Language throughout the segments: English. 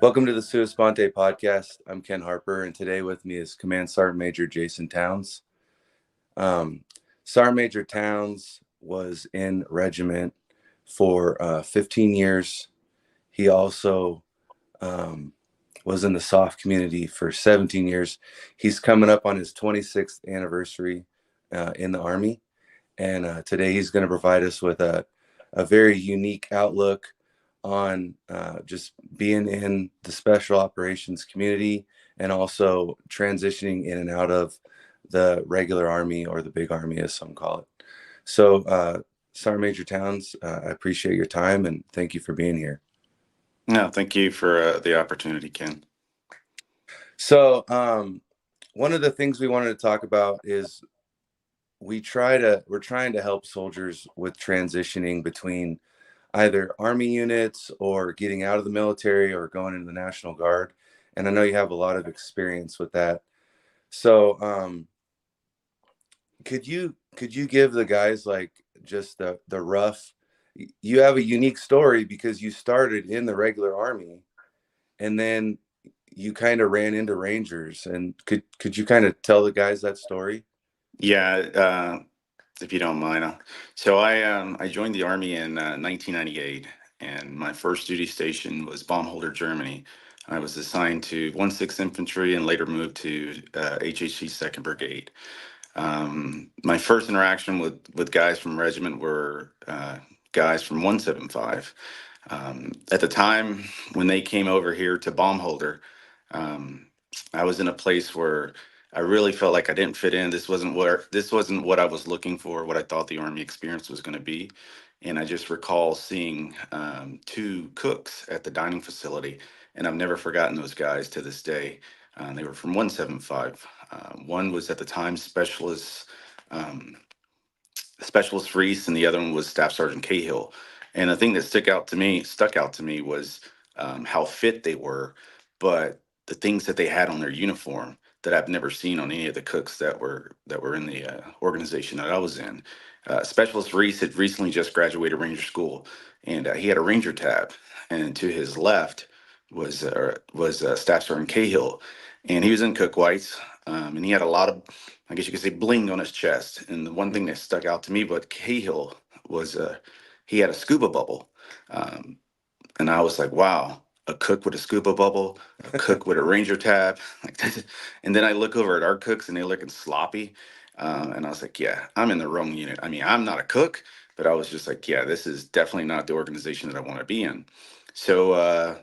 Welcome to the Sua Sponte podcast. I'm Ken Harper, and today with me is Command Sergeant Major Jason Towns. Sergeant Major Towns was in regiment for 15 years. He also was in the soft community for 17 years. He's coming up on his 26th anniversary in the Army, and today he's going to provide us with a very unique outlook on just being in the special operations community and also transitioning in and out of the regular Army, or the big Army as some call it. So Sergeant Major Towns, I appreciate your time and thank you for being here. No, thank you for the opportunity, Ken. So one of the things we wanted to talk about is we're trying to help soldiers with transitioning between either Army units or getting out of the military or going into the National Guard. And I know you have a lot of experience with that. So could you give the guys like just the rough, you have a unique story because you started in the regular Army and then you kind of ran into Rangers, and could you kind of tell the guys that story? Yeah, if you don't mind. So I joined the Army in 1998, and my first duty station was Baumholder, Germany. I was assigned to 1/6 Infantry and later moved to HHC 2nd Brigade. My first interaction with guys from regiment were guys from 175. At the time when they came over here to Baumholder, um, I was in a place where I really felt like I didn't fit in. This wasn't what I was looking for, what I thought the Army experience was going to be. And I just recall seeing two cooks at the dining facility, and I've never forgotten those guys to this day. They were from 175. One was at the time um, specialist Reese, and the other one was Staff Sergeant Cahill. And the thing that stuck out to me was how fit they were, but the things that they had on their uniform that I've never seen on any of the cooks that were in the organization that I was in. Specialist Reese had recently just graduated Ranger School, and he had a Ranger tab, and to his left was Staff Sergeant Cahill, and he was in cook whites, and he had a lot of, I guess you could say, bling on his chest. And the one thing that stuck out to me about Cahill was he had a scuba bubble. Um, and I was like, wow, a cook with a scuba bubble, a cook with a Ranger tab. And then I look over at our cooks and they're looking sloppy. And I was like, yeah, I'm in the wrong unit. I mean, I'm not a cook, but I was just like, yeah, this is definitely not the organization that I want to be in. So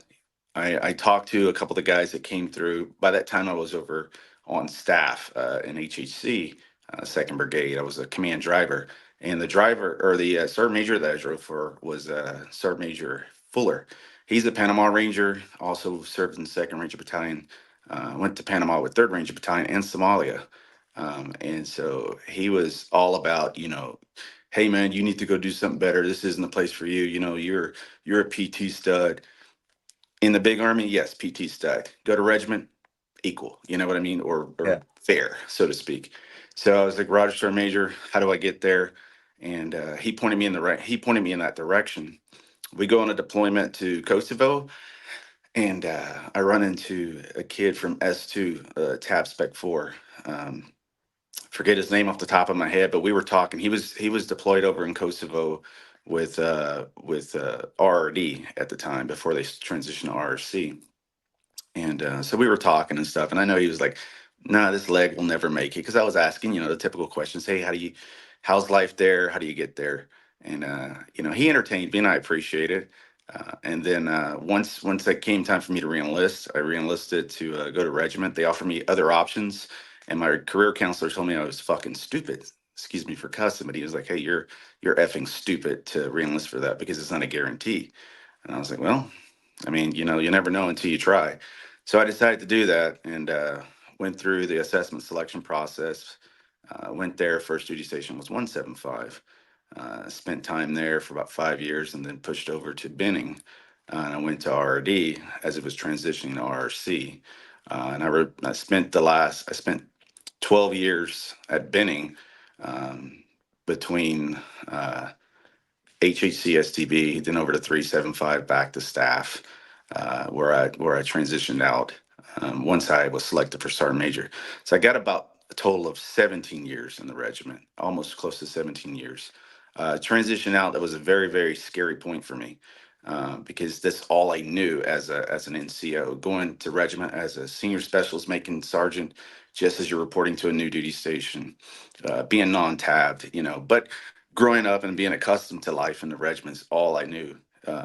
I talked to a couple of the guys that came through. By that time, I was over on staff in HHC, 2nd Brigade. I was a command driver. And the driver, or the sergeant major that I drove for, was Sergeant Major Fuller. He's a Panama Ranger, also served in the 2nd Ranger Battalion. Went to Panama with 3rd Ranger Battalion and Somalia. And so he was all about, hey man, you need to go do something better. This isn't the place for you. You're a PT stud. In the big Army, yes, PT stud. Go to regiment, equal. You know what I mean, or Yeah. fair, so to speak. So I was like, Roger, Sir Major, how do I get there? And he pointed me in the right. He pointed me in that direction. We go on a deployment to Kosovo, and I run into a kid from S2, Tab Spec 4. Forget his name off the top of my head, but we were talking. He was deployed over in Kosovo with RRD at the time before they transitioned to RRC. And so we were talking and stuff, and I know he was like, "Nah, this leg will never make it." Because I was asking, the typical questions. Hey, how's life there? How do you get there? And he entertained me, and I appreciate it. And then once it came time for me to reenlist, I reenlisted to go to regiment. They offered me other options, and my career counselor told me I was fucking stupid. Excuse me for cussing, but he was like, "Hey, you're effing stupid to reenlist for that because it's not a guarantee." And I was like, "Well, I mean, you never know until you try." So I decided to do that, and went through the assessment selection process. Went there. First duty station was 175. Spent time there for about 5 years, and then pushed over to Benning. And I went to RRD as it was transitioning to RRC. And I spent 12 years at Benning, between HHC STB, then over to 375, back to staff. where I transitioned out once I was selected for sergeant major. So I got about a total of 17 years in the regiment, almost close to 17 years. Transition out, that was a very, very scary point for me, because that's all I knew as an NCO. Going to regiment as a senior specialist, making sergeant, just as you're reporting to a new duty station, being non-tabbed, But growing up and being accustomed to life in the regiment is all I knew,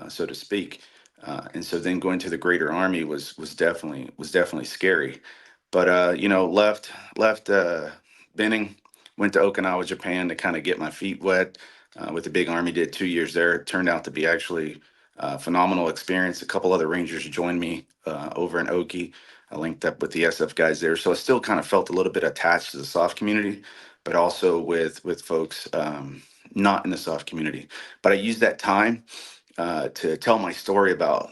so to speak. And so then going to the Greater Army was definitely scary. But left Benning, went to Okinawa, Japan to kind of get my feet wet with the big Army. Did 2 years there. It turned out to be actually a phenomenal experience. A couple other Rangers joined me over in Oki. I linked up with the SF guys there, so I still kind of felt a little bit attached to the soft community, but also with folks not in the soft community. But I used that time to tell my story about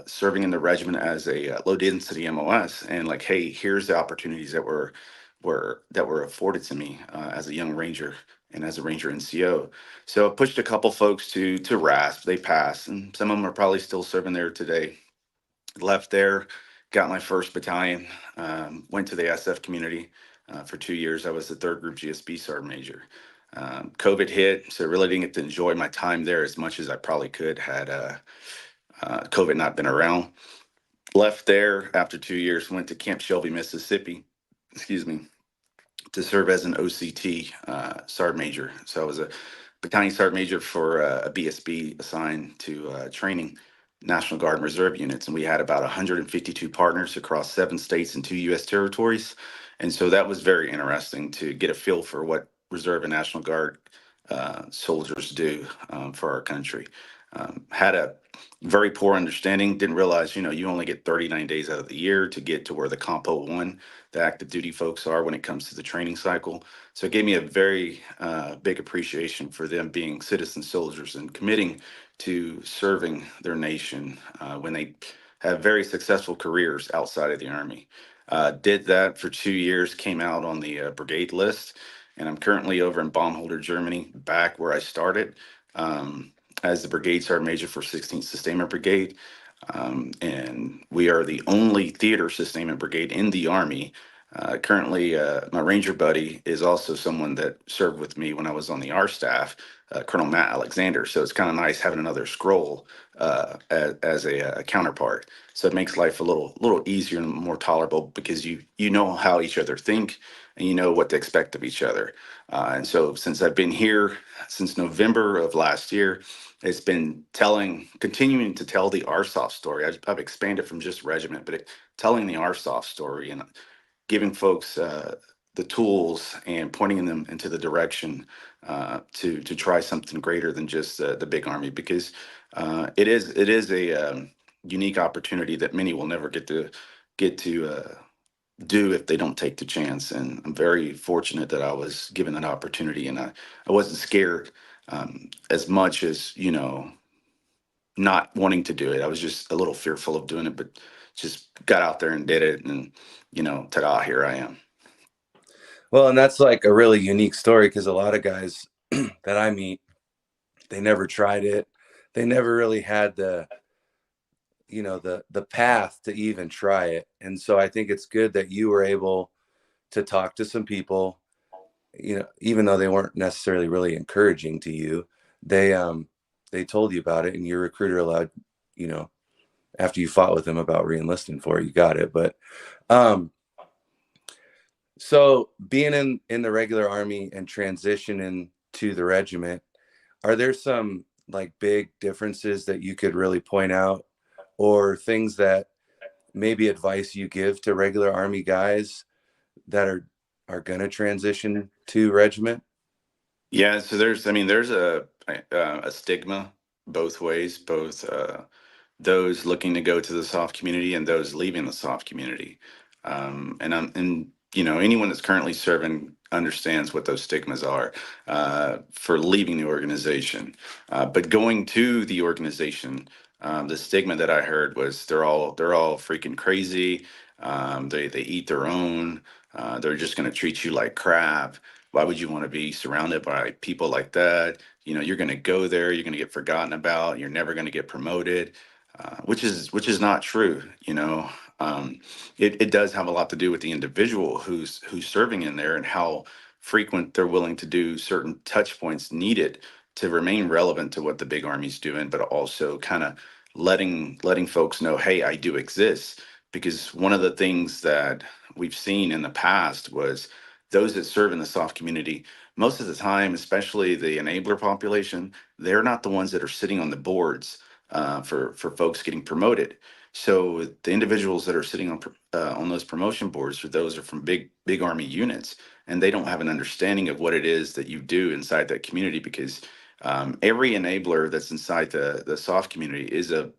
serving in the regiment as a low density MOS, and like, hey, here's the opportunities that were afforded to me as a young ranger and as a ranger NCO. So I pushed a couple folks to RASP. They passed, and some of them are probably still serving there today. Left there, got my first battalion, went to the SF community for 2 years. I was the third group GSB sergeant major. COVID hit, so really didn't get to enjoy my time there as much as I probably could had COVID not been around. Left there after 2 years, went to Camp Shelby, Mississippi, excuse me, to serve as an OCT sergeant major. So I was a battalion sergeant major for a BSB assigned to training National Guard and Reserve units. And we had about 152 partners across 7 states and 2 U.S. territories. And so that was very interesting to get a feel for what Reserve and National Guard soldiers do for our country. Had a very poor understanding, didn't realize, you only get 39 days out of the year to get to where the Compo 1, the active duty folks, are when it comes to the training cycle. So it gave me a very big appreciation for them being citizen soldiers and committing to serving their nation when they have very successful careers outside of the Army. Did that for 2 years, came out on the brigade list, and I'm currently over in Baumholder, Germany, back where I started. As the brigade sergeant major for 16th Sustainment Brigade. And we are the only theater sustainment brigade in the Army. Currently, my Ranger buddy is also someone that served with me when I was on the R staff, Colonel Matt Alexander. So it's kind of nice having another scroll as a counterpart. So it makes life a little easier and more tolerable because you know how each other think and you know what to expect of each other. And so since I've been here since November of last year, it's been continuing to tell the RSOF story. I've expanded from just regiment, but telling the RSOF story and giving folks the tools and pointing them into the direction to try something greater than just the big Army, because it is a unique opportunity that many will never get to do if they don't take the chance. And I'm very fortunate that I was given that opportunity, and I wasn't scared as much as, not wanting to do it. I was just a little fearful of doing it, but just got out there and did it. And, ta-da, here I am. Well, and that's like a really unique story, because a lot of guys that I meet, they never tried it. They never really had the path to even try it. And so I think it's good that you were able to talk to some people, even though they weren't necessarily really encouraging to you. They told you about it, and your recruiter allowed, after you fought with them about reenlisting for it, you got it. But so being in the regular Army and transitioning to the regiment, are there some like big differences that you could really point out, or things that maybe advice you give to regular Army guys that are going to transition to regiment? Yeah, so there's a stigma both ways, both those looking to go to the soft community and those leaving the soft community. And anyone that's currently serving understands what those stigmas are for leaving the organization. But going to the organization, the stigma that I heard was they're all freaking crazy. They eat their own. They're just going to treat you like crap. Why would you want to be surrounded by people like that? You're going to go there, you're going to get forgotten about, you're never going to get promoted. which is not true. It does have a lot to do with the individual who's serving in there and how frequent they're willing to do certain touch points needed to remain relevant to what the big army's doing, but also kind of letting folks know, hey, I do exist. Because one of the things that we've seen in the past was those that serve in the soft community, most of the time, especially the enabler population, they're not the ones that are sitting on the boards for folks getting promoted. So the individuals that are sitting on those promotion boards, for those are from big army units, and they don't have an understanding of what it is that you do inside that community. Because every enabler that's inside the soft community is a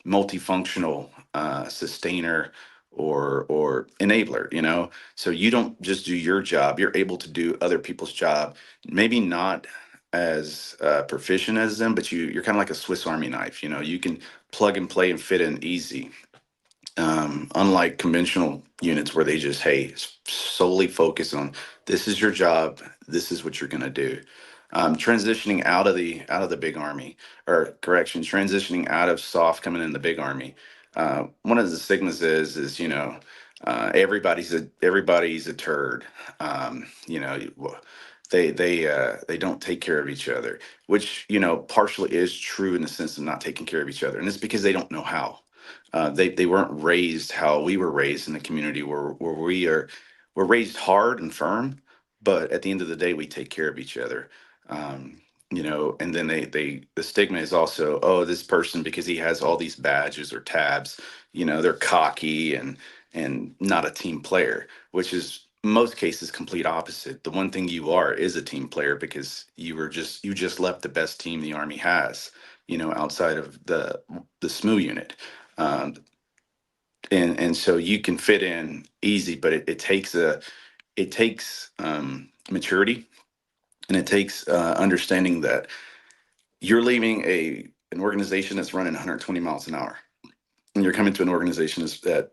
multifunctional sustainer or enabler. So you don't just do your job; you're able to do other people's job. Maybe not as proficient as them, but you're kind of like a Swiss Army knife. You can plug and play and fit in easy. Unlike conventional units where they just, hey, solely focus on this is your job, this is what you're going to do. Transitioning out of the big army, or correction, transitioning out of soft coming in the big army. One of the stigmas is everybody's a turd. They don't take care of each other, which partially is true in the sense of not taking care of each other, and it's because they don't know how. They weren't raised how we were raised in the community, where we're raised hard and firm, but at the end of the day, we take care of each other. And then the stigma is also, oh, this person, because he has all these badges or tabs, they're cocky and not a team player, which is most cases complete opposite. The one thing you are is a team player, because you just left the best team the Army has, outside of the SMU unit. Um, and so you can fit in easy, but it takes maturity, and it takes understanding that you're leaving an organization that's running 120 miles an hour, and you're coming to an organization that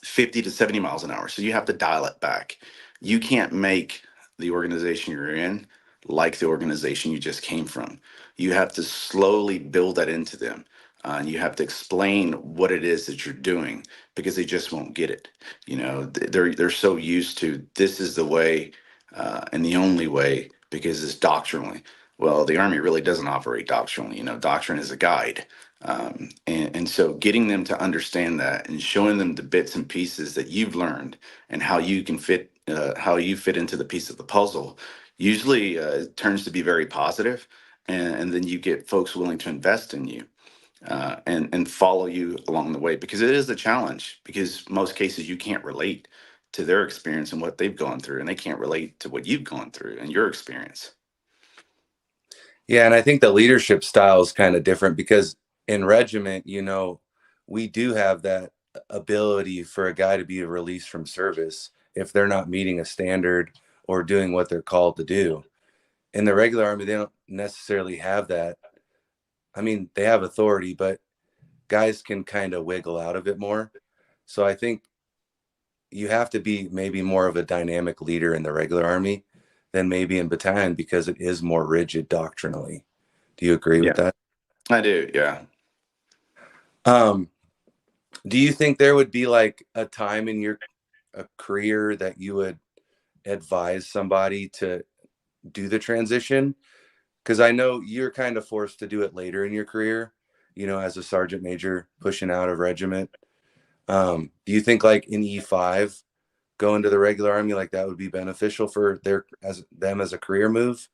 50 to 70 miles an hour. So you have to dial it back. You can't make the organization you're in like the organization you just came from. You have to slowly build that into them. And you have to explain what it is that you're doing, because they just won't get it. They're so used to this is the way and the only way, because it's doctrinally. Well, the Army really doesn't operate doctrinally. Doctrine is a guide. And so getting them to understand that and showing them the bits and pieces that you've learned and how you fit into the piece of the puzzle, usually turns to be very positive. And then you get folks willing to invest in you and follow you along the way, because it is a challenge, because most cases you can't relate to their experience and what they've gone through, and they can't relate to what you've gone through and your experience. Yeah, and I think the leadership style is kind of different because in regiment, we do have that ability for a guy to be released from service if they're not meeting a standard or doing what they're called to do. In the regular Army, they don't necessarily have that. I mean, they have authority, but guys can kind of wiggle out of it more. So I think you have to be maybe more of a dynamic leader in the regular Army than maybe in battalion, because it is more rigid doctrinally. Do you agree with Yeah, that? I do. Yeah. Um, do you think there would be like a time in your career that you would advise somebody to do the transition? Because I know you're kind of forced to do it later in your career, as a sergeant major pushing out of regiment. Do you think like in E5, going to the regular Army, like that would be beneficial for them as a career move?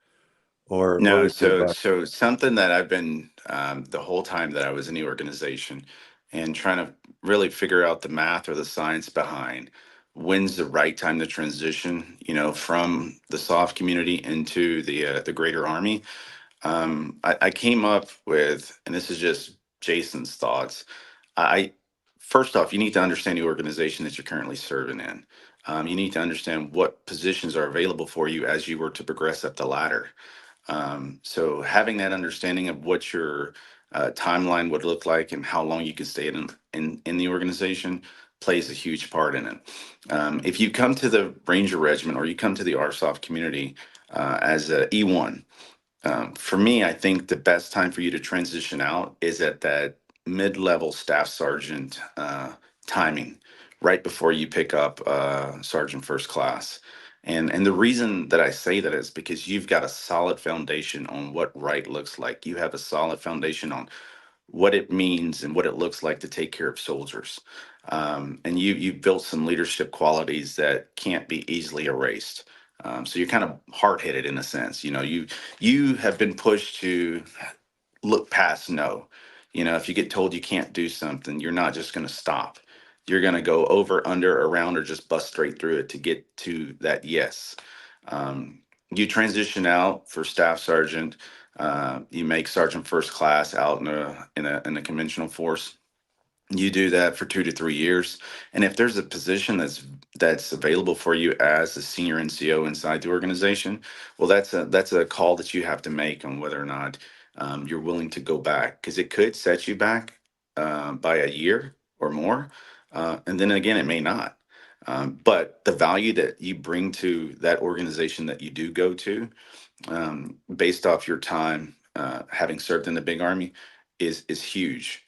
Or what No, would you so advise? so something that I've been the whole time that I was in the organization, and trying to really figure out the math or the science behind when's the right time to transition, from the soft community into the greater Army. I came up with, and this is just Jason's thoughts. I First off, you need to understand the organization that you're currently serving in. You need to understand what positions are available for you as you were to progress up the ladder. So having that understanding of what your timeline would look like and how long you can stay in the organization plays a huge part in it. If you come to the Ranger Regiment or you come to the RSOF community as a E1, for me, I think the best time for you to transition out is at that mid-level staff sergeant timing right before you pick up sergeant first class. And the reason that I say that is because you've got a solid foundation on what right looks like. You have a solid foundation on what it means and what it looks like to take care of soldiers. And you've built some leadership qualities that can't be easily erased. So you're kind of hard-headed in a sense. You have been pushed to look past no. If you get told you can't do something, you're not just going to stop. You're going to go over, under, around, or just bust straight through it to get to that yes. You transition out for staff sergeant. You make sergeant first class out in a conventional force. You do that for 2 to 3 years, and if there's a position that's available for you as a senior NCO inside the organization, well, that's a call that you have to make on whether or not you're willing to go back, because it could set you back by a year or more, and then again, it may not. But the value that you bring to that organization that you do go to, based off your time having served in the big army, is huge,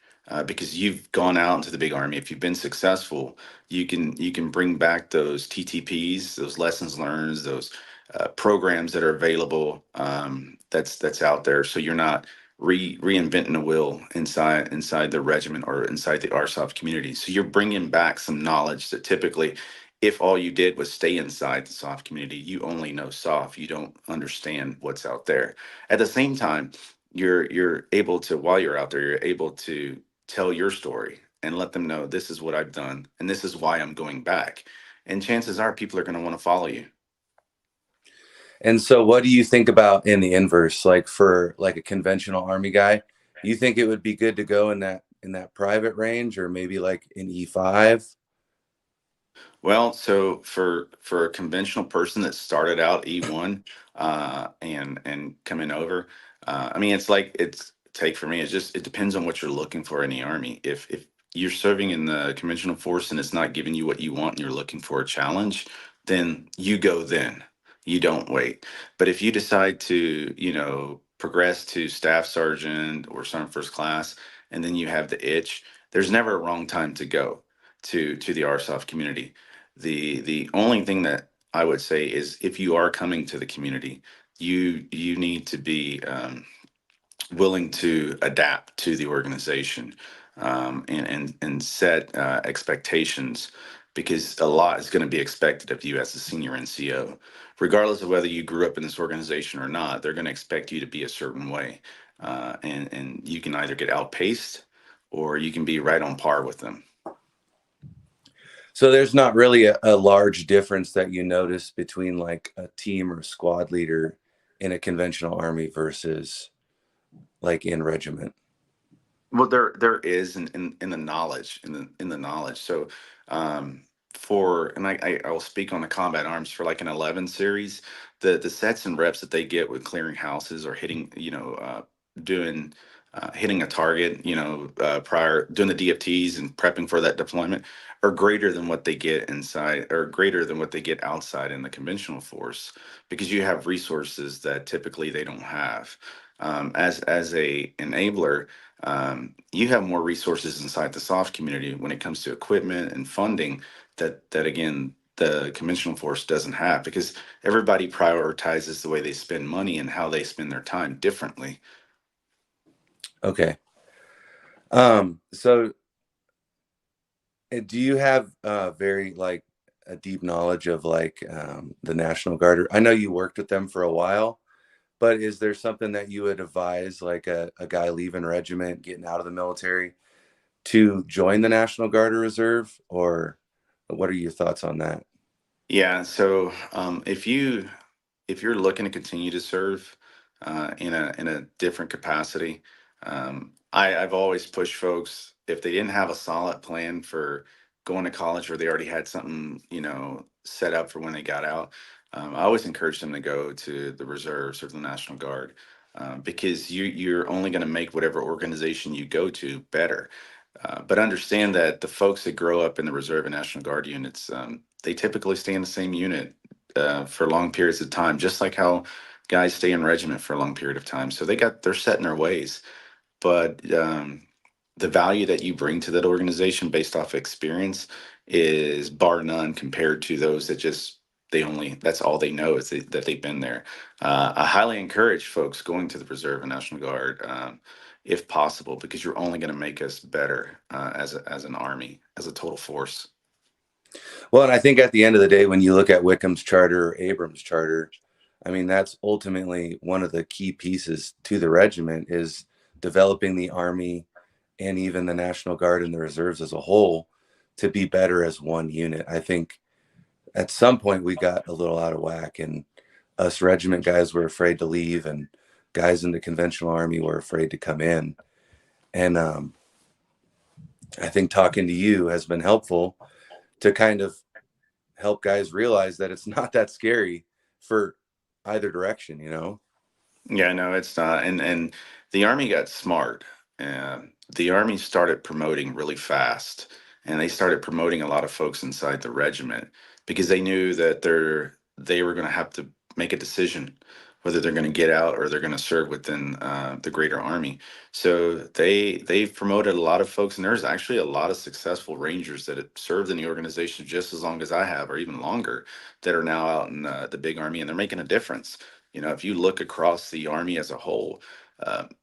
because you've gone out into the big army. If you've been successful, you can bring back those TTPs, those lessons learned, those programs that are available, that's out there. So you're not reinventing the wheel inside the regiment or inside the RSOF community. So you're bringing back some knowledge that typically, if all you did was stay inside the soft community, you only know soft, you don't understand what's out there. At the same time, you're able to, while you're out there, you're able to tell your story and let them know, this is what I've done and this is why I'm going back. And chances are people are going to want to follow you. And so what do you think about in the inverse, like for like a conventional Army guy? You think it would be good to go in that private range, or maybe like in E5? Well, so for a conventional person that started out E1 and coming over, I mean, it's take for me. It's just, it depends on what you're looking for in the Army. If you're serving in the conventional force and it's not giving you what you want and you're looking for a challenge, then you go then. You don't wait. But if you decide to, progress to staff sergeant or sergeant first class, and then you have the itch, there's never a wrong time to go to the RSOF community. The only thing that I would say is, if you are coming to the community, you need to be willing to adapt to the organization, and set expectations, because a lot is going to be expected of you as a senior NCO, regardless of whether you grew up in this organization or not. They're going to expect you to be a certain way, and you can either get outpaced or you can be right on par with them. So there's not really a large difference that you notice between like a team or squad leader in a conventional Army versus like in regiment. Well, there is in the knowledge, in the knowledge. So, for and I will speak on the combat arms for like an 11 series, the sets and reps that they get with clearing houses or hitting, doing hitting a target, prior doing the DFTs and prepping for that deployment, are greater than what they get inside, or greater than what they get outside in the conventional force, because you have resources that typically they don't have. As a enabler, you have more resources inside the soft community when it comes to equipment and funding, that again the conventional force doesn't have, because everybody prioritizes the way they spend money and how they spend their time differently. Okay. So do you have very like a deep knowledge of like the National Guard? I know you worked with them for a while, but is there something that you would advise like a guy leaving regiment, getting out of the military, to join the National Guard or Reserve? Or what are your thoughts on that? Yeah, so if you're looking to continue to serve in a different capacity, I've always pushed folks, if they didn't have a solid plan for going to college, or they already had something set up for when they got out. I always encourage them to go to the reserves or the National Guard, because you're only going to make whatever organization you go to better. But understand that the folks that grow up in the Reserve and National Guard units, they typically stay in the same unit for long periods of time, just like how guys stay in regiment for a long period of time. So they're set in their ways. But the value that you bring to that organization based off experience is bar none compared to those that just that's all they know is that they've been there. I highly encourage folks going to the Reserve and National Guard, if possible, because you're only going to make us better as an Army, as a total force. Well, and I think at the end of the day, when you look at Wickham's charter or Abrams charter, I mean, that's ultimately one of the key pieces to the regiment is developing the Army and even the National Guard and the reserves as a whole to be better as one unit. I think at some point we got a little out of whack, and us regiment guys were afraid to leave, and guys in the conventional Army were afraid to come in. And I think talking to you has been helpful to kind of help guys realize that it's not that scary for either direction, you know? Yeah, no, it's not. And the Army got smart. The Army started promoting really fast, and they started promoting a lot of folks inside the regiment because they knew that they were going to have to make a decision whether they're going to get out or they're going to serve within the greater Army. So they promoted a lot of folks, and there's actually a lot of successful Rangers that have served in the organization just as long as I have, or even longer, that are now out in the big Army, and they're making a difference. You know, if you look across the Army as a whole,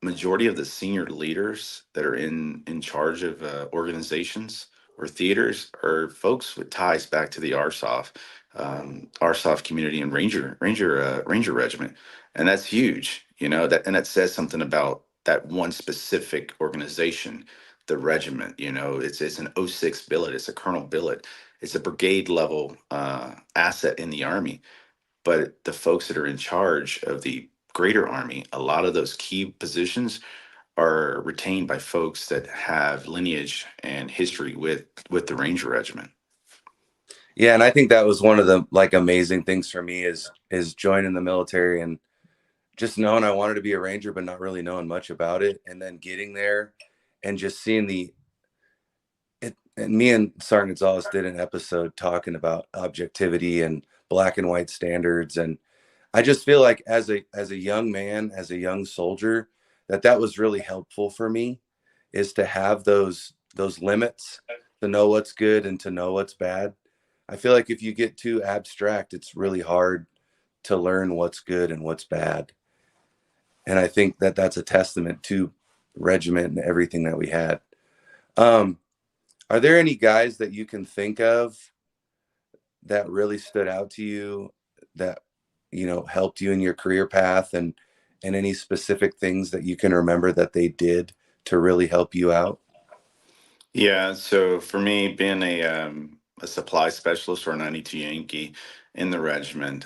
majority of the senior leaders that are in charge of organizations or theaters are folks with ties back to the RSOF community and Ranger Regiment, and that's huge. You know that, and that says something about that one specific organization, the regiment. You know, it's an '06 billet, it's a colonel billet, it's a brigade level asset in the Army, but the folks that are in charge of the greater Army, a lot of those key positions are retained by folks that have lineage and history with the Ranger Regiment. Yeah, and I think that was one of the like amazing things for me is joining the military and just knowing I wanted to be a ranger but not really knowing much about it, and then getting there and just seeing the it. And me and Sergeant Gonzalez did an episode talking about objectivity and black and white standards, and I just feel like as a young man, as a young soldier, that was really helpful for me, is to have those limits, to know what's good and to know what's bad. I feel like if you get too abstract, it's really hard to learn what's good and what's bad. And I think that that's a testament to regiment and everything that we had. Um, are there any guys that you can think of that really stood out to you, that helped you in your career path, and any specific things that you can remember that they did to really help you out? Yeah, so for me, being a supply specialist or a 92 Yankee in the regiment,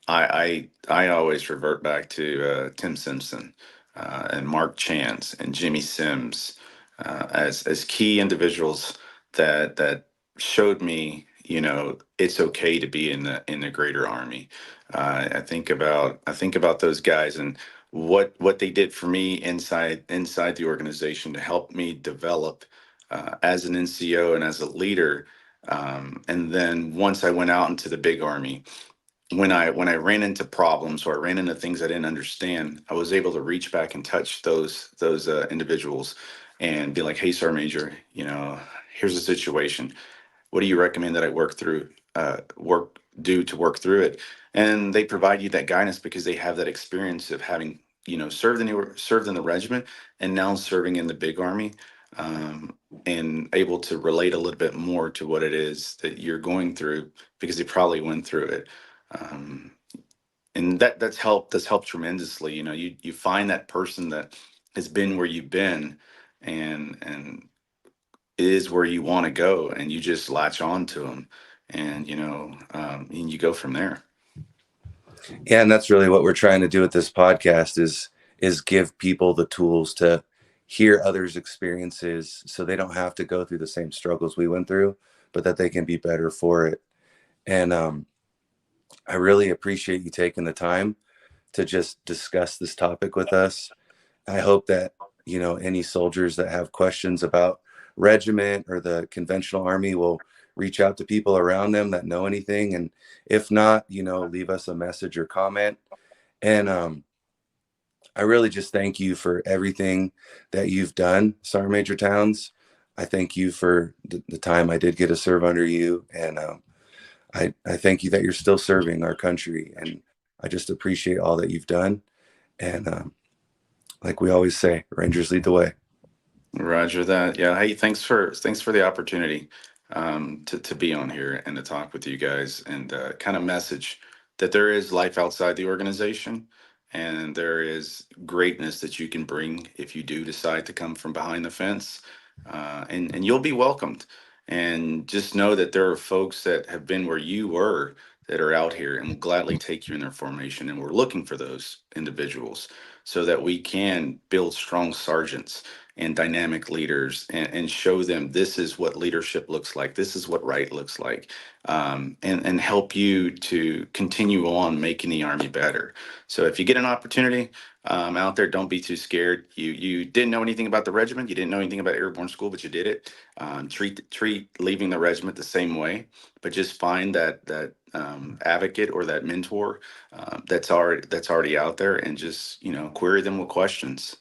I always revert back to Tim Simpson and Mark Chance and Jimmy Sims as key individuals that showed me, you know, it's okay to be in the greater Army. I think about those guys and what they did for me inside the organization to help me develop as an NCO and as a leader. And then once I went out into the big Army, when I ran into problems or I ran into things I didn't understand, I was able to reach back and touch those individuals and be like, "Hey, Sergeant Major, you know, here's the situation. What do you recommend that I work do to work through it?" And they provide you that guidance because they have that experience of having, you know, served in the regiment and now serving in the big Army, and able to relate a little bit more to what it is that you're going through because they probably went through it. Um, and that's helped tremendously. You know, you find that person that has been where you've been, and is where you want to go, and you just latch on to them, and and you go from there. Yeah, and that's really what we're trying to do with this podcast is give people the tools to hear others' experiences so they don't have to go through the same struggles we went through, but that they can be better for it. And I really appreciate you taking the time to just discuss this topic with us. I hope that, any soldiers that have questions about regiment or the conventional Army will reach out to people around them that know anything. And if not, leave us a message or comment. And I really just thank you for everything that you've done, Sergeant Major Towns. I thank you for the time I did get to serve under you, and I thank you that you're still serving our country, and I just appreciate all that you've done. And like we always say, Rangers lead the way. Roger that. Yeah. Hey, thanks for the opportunity to be on here and to talk with you guys and kind of message that there is life outside the organization and there is greatness that you can bring if you do decide to come from behind the fence, and you'll be welcomed. And just know that there are folks that have been where you were that are out here and will gladly take you in their formation. And we're looking for those individuals so that we can build strong sergeants and dynamic leaders and show them this is what leadership looks like. This is what right looks like, and help you to continue on making the Army better. So if you get an opportunity out there, don't be too scared. You didn't know anything about the regiment. You didn't know anything about airborne school, but you did it. Treat leaving the regiment the same way, but just find that advocate or that mentor that's already out there, and just query them with questions.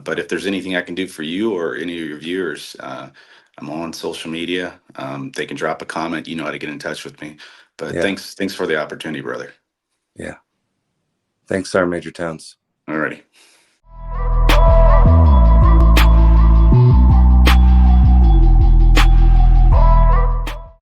But if there's anything I can do for you or any of your viewers, I'm on social media. They can drop a comment. You know how to get in touch with me. But Yeah, thanks for the opportunity, brother. yeah. Thanks, Sergeant Major Towns. Alrighty.